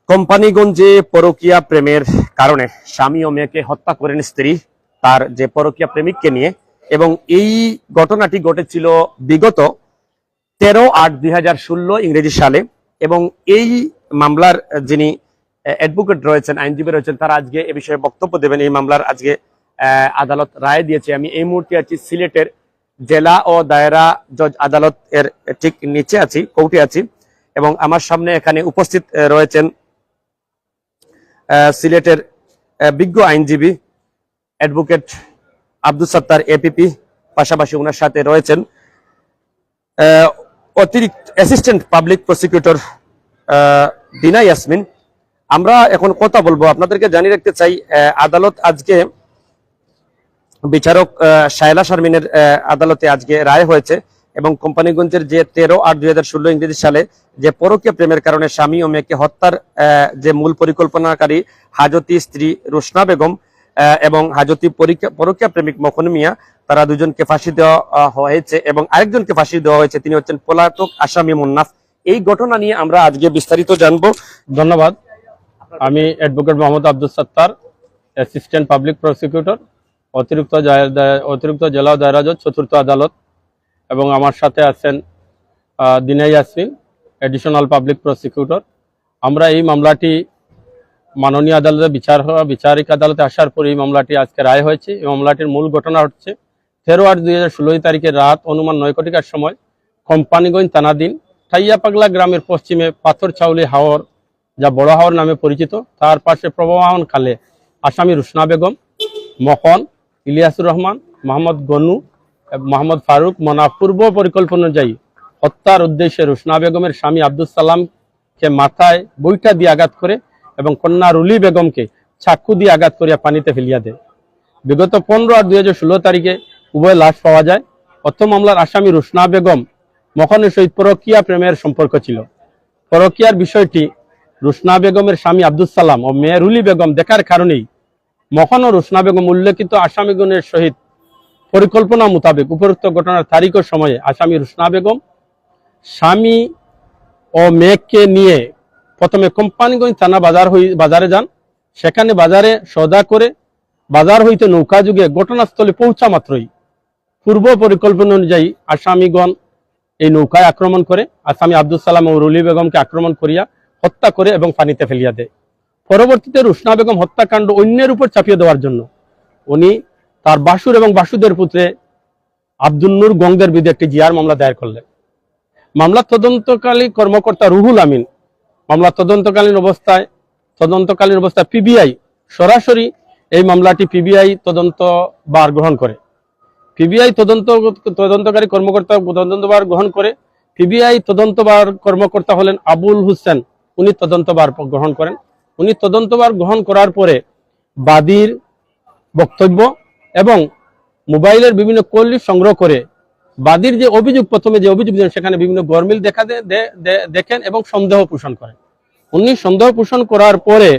কোম্পানিগঞ্জে পরকীয়া প্রেমের কারণে স্বামী ও মেয়েকে হত্যা করেন স্ত্রী তার যে পরকীয়া প্রেমিককে নিয়ে। এবং এই ঘটনাটি ঘটেছিল বিগত 13/8/2016 ইংরেজি সালে। এবং এই মামলার যিনি অ্যাডভোকেট রয়েছেন, আইনজীবী রয়েছেন, তারা আজকে এ বিষয়ে বক্তব্য দেবেন। এই মামলার আজকে আদালত রায় দিয়েছে। আমি এই মুহূর্তে আছি সিলেটের জেলা ও দায়রা জজ আদালত এর ঠিক নিচে আছি, কোর্টে আছি। এবং আমার সামনে এখানে উপস্থিত রয়েছেন সিলেটের বিজ্ঞ আইনজীবী অ্যাডভোকেট আব্দুল সত্তার এপিপি, পাশাপাশি ওনার সাথে রয়েছেন অতিরিক্ত অ্যাসিস্ট্যান্ট পাবলিক প্রসিকিউটর দিনা ইয়াসমিন। আমরা এখন কথা বলবো। আপনাদেরকে জানিয়ে রাখতে চাই, আদালত আজকে বিচারক শায়লা শারমিনের আদালতে আজকে রায় হয়েছে। এবং কোম্পানিগঞ্জের যে 13/8/2016 ইংরেজি সালে যে পরকীয়া প্রেমের কারণে স্বামী ও মেয়েকে হত্যার যে মূল পরিকল্পনাকারী হাজতি স্ত্রী রুশনা বেগম এবং হাজতি পরকীয়া প্রেমিক মখন মিয়া, তারা দুজনকে ফাঁসি দেওয়া হয়েছে এবং আরেকজনকে ফাঁসি দেওয়া হয়েছে। তিনি হচ্ছেন পলাতক আসামি মুন্নাফ। এই ঘটনা নিয়ে আমরা আজকে বিস্তারিত জানবো। ধন্যবাদ। আমি অ্যাডভোকেট মোহাম্মদ আব্দুল সত্তার, অ্যাসিস্ট্যান্ট পাবলিক প্রসিকিউটর, অতিরিক্ত জেলা দায়রা জজ, চতুর্থ আদালত। এবং আমার সাথে আছেন দিনা ইয়াসমিন, অ্যাডিশনাল পাবলিক প্রসিকিউটর। আমরা এই মামলাটি মাননীয় আদালতে বিচারিক আদালতে আসার পর এই মামলাটি আজকে রায় হয়েছে। এই মামলাটির মূল ঘটনা হচ্ছে 13/8/2016 তারিখে রাত অনুমান 9 কোটিকার সময় কোম্পানিগঞ্জ থানাধীন ঠাইয়া পাগলা গ্রামের পশ্চিমে পাথর চাউলি হাওর, যা বড় হাওর নামে পরিচিত, তার পাশে প্রবহমান খালে আসামি রুশনা বেগম, মখন, ইলিয়াসুর রহমান, মোহাম্মদ গনু, মোহাম্মদ ফারুক মনা পূর্ব পরিকল্পনা অনুযায়ী হত্যার উদ্দেশ্যে রুশনা বেগমের স্বামী আব্দুল সালামকে মাথায় বইটা দিয়ে আঘাত করে এবং কন্যা রুলি বেগমকে চাকু দিয়ে আঘাত করিয়া পানিতে ফেলিয়া দেয়। বিগত 15/8/2016 তারিখে উভয় লাশ পাওয়া যায়। অর্থ মামলার আসামি রুশনা বেগম মখনের সহিত পরকীয়া প্রেমের সম্পর্ক ছিল। পরকীয়ার বিষয়টি রুশনা বেগমের স্বামী আব্দুল সালাম ও মেয়ে রুলি বেগম দেখার কারণেই মখন ও রুশনা বেগম উল্লেখিত আসামিগণের সহিত পরিকল্পনা মোতাবেক উপরোক্ত ঘটনার তারিখ ও সময়ে আসামি রুশনা বেগম স্বামী ও মেয়েকে নিয়ে প্রথমে কোম্পানিগঞ্জ থানা বাজারে যান। সেখানে বাজারে সওদা করে বাজার হইতে নৌকা যুগে ঘটনাস্থলে পৌঁছা মাত্রই পূর্ব পরিকল্পনা অনুযায়ী আসামিগণ এই নৌকায় আক্রমণ করে আসামি আব্দুল সালাম ও রুলি বেগমকে আক্রমণ করিয়া হত্যা করে এবং পানিতে ফেলিয়া দেয়। পরবর্তীতে রুশনা বেগম হত্যাকাণ্ড অন্যের উপর চাপিয়ে দেওয়ার জন্য উনি তার বাসুর এবং বাসুদের পুত্রে আব্দুল নূর গঙ্গের বিরুদ্ধে একটি জিআর মামলা দায়ের করলেন। মামলা তদন্তকালী কর্মকর্তা রুহুল আমিন মামলা তদন্তকালীন অবস্থায় পিবিআই সরাসরি এই মামলাটি পিবিআই তদন্তভার গ্রহণ করে। পিবিআই তদন্তকারী কর্মকর্তা তদন্তভার গ্রহণ করে। পিবিআই তদন্তভার কর্মকর্তা হলেন আবুল হোসেন, উনি তদন্তভার গ্রহণ করেন। উনি তদন্তভার গ্রহণ করার পরে বাদীর বক্তব্য এবং মোবাইলের বিভিন্ন কল সংগ্রহ করে বাদীর যে অভিযোগ, প্রথমে যে অভিযোগ দেন সেখানে বিভিন্ন গরমিল দেখেন এবং সন্দেহ পোষণ করেন। উনি সন্দেহ পোষণ করার পরে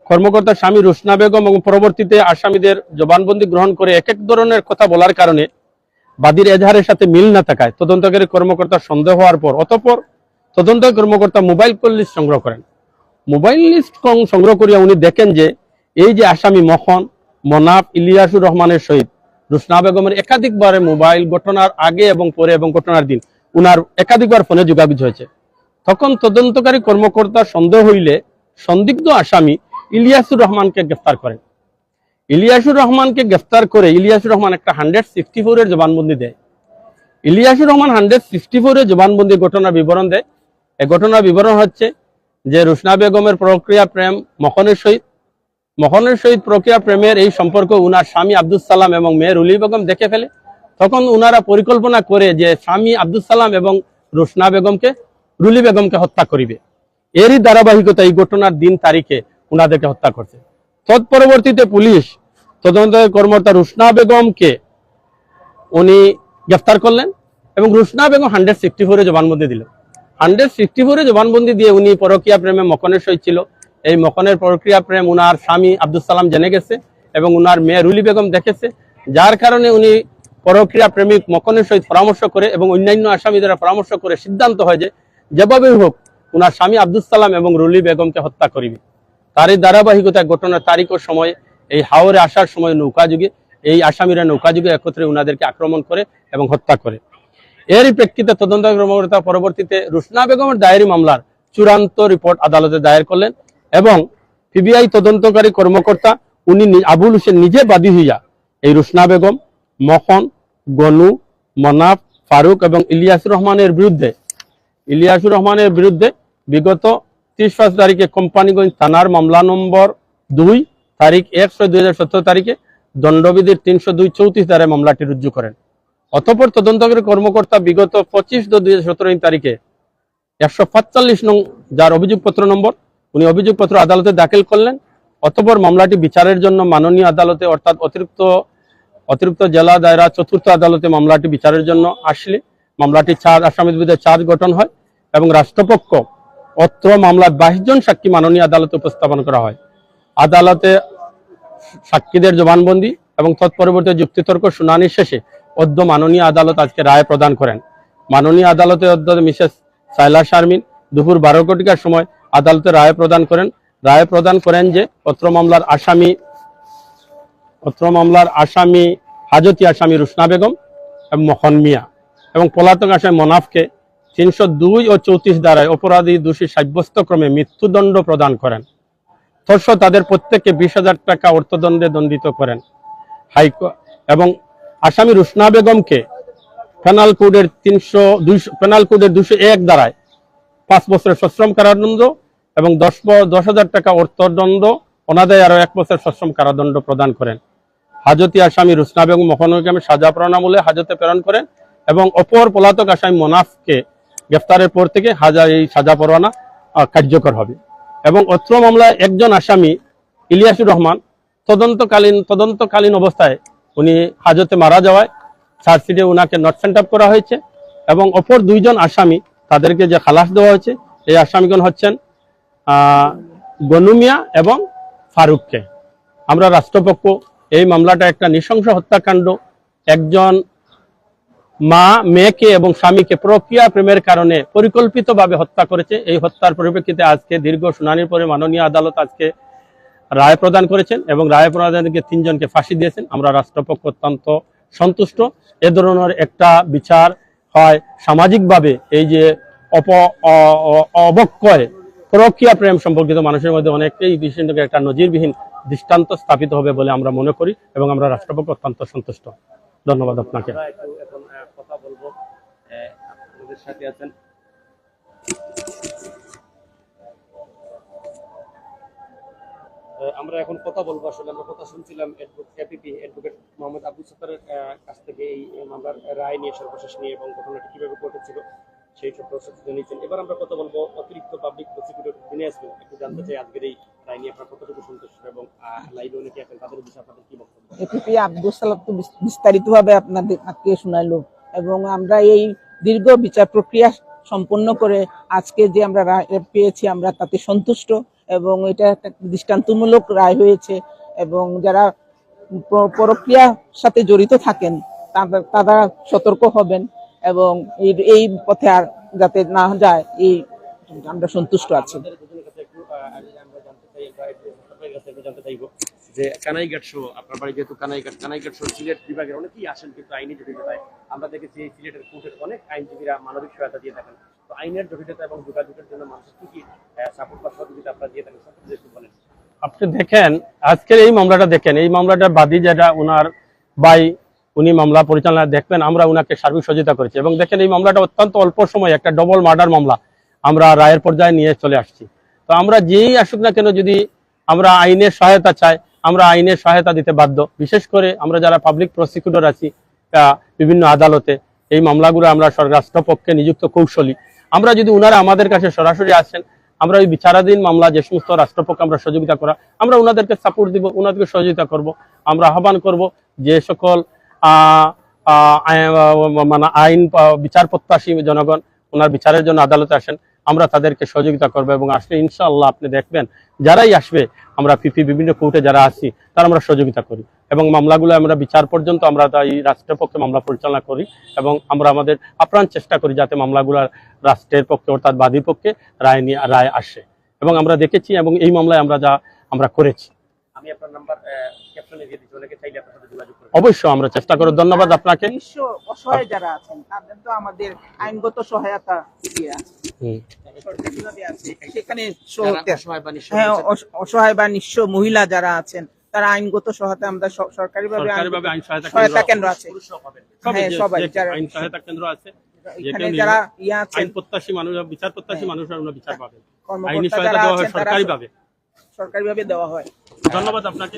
কর্মকর্তা স্বামী রুশনা বেগম এবং পরবর্তীতে আসামিদের জবানবন্দি গ্রহণ করে এক এক ধরনের কথা বলার কারণে বাদীর এজাহারের সাথে মিল না থাকায় তদন্তকারী কর্মকর্তা সন্দেহ হওয়ার পর অতঃপর তদন্তকারী কর্মকর্তা মোবাইল কল লিস্ট সংগ্রহ করেন। মোবাইল লিস্ট সংগ্রহ করিয়া উনি দেখেন যে এই যে আসামি মখন, মনাফ, ইলিয়াসুর রহমানের সহিত রুশনা বেগমের একাধিকবারে মোবাইল ঘটনার আগে এবং পরে এবং ঘটনার দিন উনার একাধিকবার ফোনে যোগাযোগ হয়েছে। তখন তদন্তকারী কর্মকর্তা সন্দেহ হইলে সন্দিগ্ধ আসামি ইলিয়াসুর রহমানকে গ্রেফতার করেন। ইলিয়াসুর রহমানকে গ্রেফতার করে ইলিয়াসুর রহমান একটা 164 এর জবানবন্দি দেয়। ইলিয়াসুর রহমান 164 এর জবানবন্দি ঘটনার বিবরণ দেয়। এই ঘটনার বিবরণ হচ্ছে যে রুশনা বেগমের প্রক্রিয়া প্রেম মখনের সহিত প্রক্রিয়া প্রেমের এই সম্পর্ক উনার স্বামী আব্দুল সালাম এবং মেয়ে রুলি বেগম দেখে ফেলে। তখন উনারা পরিকল্পনা করে যে স্বামী আব্দুল সালাম এবং রুশনা বেগমকে রুলি বেগমকে হত্যা করিবে। এরই ধারাবাহিকতা এই ঘটনার দিন তারিখে উনাদেরকে হত্যা করছে। তৎপরবর্তীতে পুলিশ তদন্তকারী কর্মকর্তা রুশনা বেগমকে উনি গ্রেফতার করলেন এবং রুশনা বেগম 164 এ জবানবন্দি দিল। 164 এ জবানবন্দি দিয়ে উনি পরকীয়া প্রেমে মখনের সহিত ছিল। এই মখনের প্রক্রিয়া প্রেম উনার স্বামী আব্দুল সালাম জেনে গেছে এবং উনার মেয়ে রুলি বেগম দেখেছে, যার কারণে উনি পরকীয়া প্রেমিক মখনের সহিত পরামর্শ করে এবং অন্যান্য আসামিদের পরামর্শ করে সিদ্ধান্ত হয় যে যেভাবে হোক উনার স্বামী আব্দুল সালাম এবং রুলি বেগমকে হত্যা করিবে। তারই ধারাবাহিকতায় ঘটনার তারিখ ও সময়ে এই হাওরে আসার সময় নৌকাযুগে এই আসামিরা নৌকাযুগে একত্রে উনাদেরকে আক্রমণ করে এবং হত্যা করে। এরই প্রেক্ষিতে তদন্ত কর্মকর্তা পরবর্তীতে রুশনা বেগমের দায়েরি মামলার চূড়ান্ত রিপোর্ট আদালতে দায়ের করলেন এবং পিবিআই তদন্তকারী কর্মকর্তা উনি আবুল হোসেন নিজে বাদী হইয়া এই রুশনা বেগম, মখন, গনু, মনাফ, ফারুক এবং ইলিয়াসুর রহমানের বিরুদ্ধে বিগত 30 তারিখে কোম্পানিগঞ্জ থানার মামলা নম্বর 2 তারিখ 1/6/2017 তারিখে দণ্ডবিধির 302-34 ধারায় মামলাটি রুজু করেন। অতঃপর তদন্তকারী কর্মকর্তা বিগত 25/2017 তারিখে 145 নং যার অভিযোগপত্র নম্বর উনি অভিযোগপত্র আদালতে দাখিল করলেন। অতঃপর মামলাটি বিচারের জন্য মাননীয় আদালতে অর্থাৎ অতিরিক্ত জেলা দায়রা 4র্থ আদালতে মামলাটি বিচারের জন্য আসলে মামলাটি আসামির বিরুদ্ধে চার্জ গঠন হয় এবং রাষ্ট্রপক্ষ অত্র মামলায় 22 জন সাক্ষী মাননীয় আদালতে উপস্থাপন করা হয়। আদালতে সাক্ষীদের জবানবন্দি এবং তৎপরবর্তী যুক্তিতর্ক শুনানি শেষে অদ্য মাননীয় আদালত আজকে রায় প্রদান করেন। মাননীয় আদালতে অদ্য মিসেস সাইলা শারমিন দুপুর 12 ঘটিকার সময় আদালতে রায় প্রদান করেন যে অত্র মামলার আসামি হাজতি আসামি রুশনা বেগম এবং মখন মিয়া এবং পলাতক আসামি মনাফকে 302 ও 34 ধারায় অপরাধী দোষী সাব্যস্ত ক্রমে মৃত্যুদণ্ড প্রদান করেন। তৎসত্ত্বেও তাদের প্রত্যেককে 20,000 টাকা অর্থদণ্ডে দণ্ডিত করেন এবং আসামি রুশনা বেগমকে পেনাল কোডের 201 ধারায় 5 বছরের সশ্রম কারাদণ্ড এবং 10,000 টাকা অর্থদণ্ড অনাদায়ে আরো 1 বছর সশ্রম কারাদণ্ড প্রদান করেন। হাজতি আসামি রুশনা বেগম মখনকে সাজা পরোয়ানামূলক হাজতে প্রেরণ করেন এবং অপর পলাতক আসামি মনাফকে গ্রেফতারের পর থেকে এই সাজা পরোয়ানা কার্যকর হবে এবং অত্র মামলায় একজন আসামি ইলিয়াসুর রহমান তদন্তকালীন অবস্থায় উনি হাজতে মারা যাওয়ায় চার্জশিটে উনাকে নট সেন্ট আপ করা হয়েছে এবং অপর 2 জন আসামি তাদেরকে যে খালাস দেওয়া হয়েছে এই আসামিগণ হচ্ছেন গনু মিয়া এবং ফারুককে। আমরা রাষ্ট্রপক্ষ এই মামলাটা একটা নৃশংস হত্যাকাণ্ড, একজন মা মেয়েকে এবং স্বামীকে প্রক্রিয়া প্রেমের কারণে পরিকল্পিতভাবে হত্যা করেছে। এই হত্যার পরিপ্রেক্ষিতে আজকে দীর্ঘ শুনানির পরে মাননীয় আদালত আজকে রায় প্রদান করেছেন এবং রায় প্রদানকে 3 জনকে ফাঁসি দিয়েছেন। আমরা রাষ্ট্রপক্ষ অত্যন্ত সন্তুষ্ট। এ ধরনের একটা বিচার হয় সামাজিকভাবে এই যে অবক্ষয় প্রক্রিয়া প্রেম সম্পর্কিত মানুষের মধ্যে অনেকটাই বিষয়টাকে একটা নজিরবিহীন দৃষ্টান্ত স্থাপিত হবে বলে আমরা মনে করি এবং আমরা রাষ্ট্রপক্ষ অত্যন্ত সন্তুষ্ট। ধন্যবাদ আপনাকে। এখন কথা বলবো আপনাদের সাথে আছেন আমরা এখন কথা বলবো। আসলে আমরা কথা শুনছিলাম অ্যাডভোকেট মোহাম্মদ আব্দুল সত্তারের কাছ থেকে এই মামলার রায় নিয়ে সর্বশেষ নিয়ে এবং ঘটনাটি কিভাবে ঘটেছিল সেই সব প্রশ্ন নিয়েছেন। এবার আমরা কথা বলবো অতিরিক্ত পাবলিক প্রসিকিউটর দিনেশ আসবেন। একটু জানতে চাই আজকের এই রায় নিয়ে আপনার কতটুকু সন্তুষ্ট এবং লাইভে অনেকে আছেন তাদের বিষয়ে আপনাদের কি বক্তব্য? এপিপি আব্দুল সালাম তো বিস্তারিতভাবে আপনাকে শোনাইলো এবং আমরা এই দীর্ঘ বিচার প্রক্রিয়া সম্পন্ন করে আজকে যে আমরা রায় পেয়েছি আমরা তাতে সন্তুষ্ট এবং এটা একটা দৃষ্টান্তমূলক রায় হয়েছে এবং যারা প্রক্রিয়ার সাথে জড়িত থাকেন তারা সতর্ক হবেন এবং এই পথে আর যাতে না যায় এই আমরা সন্তুষ্ট আছি। জানতে চাইবো যে কানাইঘাট শো আপনার বাড়ি যেহেতু কানাইঘাট শো সিলেট বিভাগের অনেকেই আসেন কিন্তু আইনি জটিলতায় আমরা দেখেছি এই সিলেটের কোর্টের অনেক আইনজীবীরা মানবিক সহায়তা দিয়ে থাকেন। তো আইনের জটিলতা এবং যোগাযোগের জন্য মানুষের কি সাপোর্ট বা সহযোগিতা আপনারা দিয়ে থাকেন সবকিছু একটু বলেন। আপনি দেখেন আজকের এই মামলাটা দেখেন, এই মামলাটার বাদী যেটা ওনার ভাই উনি মামলা পরিচালনা দেখবেন, আমরা ওনাকে সার্বিক সহযোগিতা করেছি এবং দেখেন এই মামলাটা অত্যন্ত অল্প সময় একটা ডবল মার্ডার মামলা আমরা রায়ের পর্যায়ে নিয়ে চলে আসছি। তো আমরা যেই আসুক না কেন যদি আমরা আইনের সহায়তা চাই আমরা আইনের সহায়তা দিতে বাধ্য। বিশেষ করে আমরা যারা পাবলিক প্রসিকিউটর আছি বিভিন্ন আদালতে এই মামলাগুলো আমরা রাষ্ট্রপক্ষে নিযুক্ত কৌশলী, আমরা যদি ওনারা আমাদের কাছে সরাসরি আসেন আমরা ওই বিচারাধীন মামলা যে সমস্ত রাষ্ট্রপক্ষে আমরা সহযোগিতা করা আমরা ওনাদেরকে সাপোর্ট দিব, ওনাদেরকে সহযোগিতা করব। আমরা আহ্বান করব যে সকল মানে আইন বিচার প্রত্যাশী জনগণ ওনার বিচারের জন্য আদালতে আসেন, আমরা তাদেরকে সহযোগিতা করবো এবং আসলে ইনশাআল্লাহ আপনি দেখবেন যারাই আসবে আমরা পিপি বিভিন্ন কোর্টে যারা আছি তারা আমরা সহযোগিতা করি এবং মামলাগুলো আমরা বিচার পর্যন্ত আমরা এই রাষ্ট্রের পক্ষে মামলা পরিচালনা করি এবং আমরা আমাদের আপ্রাণ চেষ্টা করি যাতে মামলাগুলো রাষ্ট্রের পক্ষে অর্থাৎ বাদীর পক্ষে রায় আসে এবং আমরা দেখেছি এবং এই মামলায় আমরা করেছি। আমি আপনার নাম্বার ক্যাপশনে দিয়ে দিচ্ছি, অনেকে চাইলে আপনার সাথে যোগাযোগ করবে। অবশ্যই আমরা চেষ্টা করব। ধন্যবাদ আপনাকে। নিঃস্ব অসহায় যারা আছেন তাদের তো আমাদের আইনগত সহায়তা দিয়ে আছে, সরকারিভাবে আছে। সেখানে হ্যাঁ, অসহায় বা নিঃস্ব মহিলা যারা আছেন তারা আইনগত সহায়তা আমরা সরকারিভাবে আইন সহায়তা কেন্দ্র আছে। হ্যাঁ, সবাই যারা আইন সহায়তা কেন্দ্র আছে, এখানে যারা আছেন আইন প্রত্যাশী মানুষ, বিচার প্রত্যাশী মানুষরা বিচার পাবেন। আইনি কর্মকর্তা সহায়তা যারা দেওয়া হয় আছেন তারা সরকারিভাবে। সরকারিভাবে দেওয়া হয়। ধন্যবাদ আপনাকে।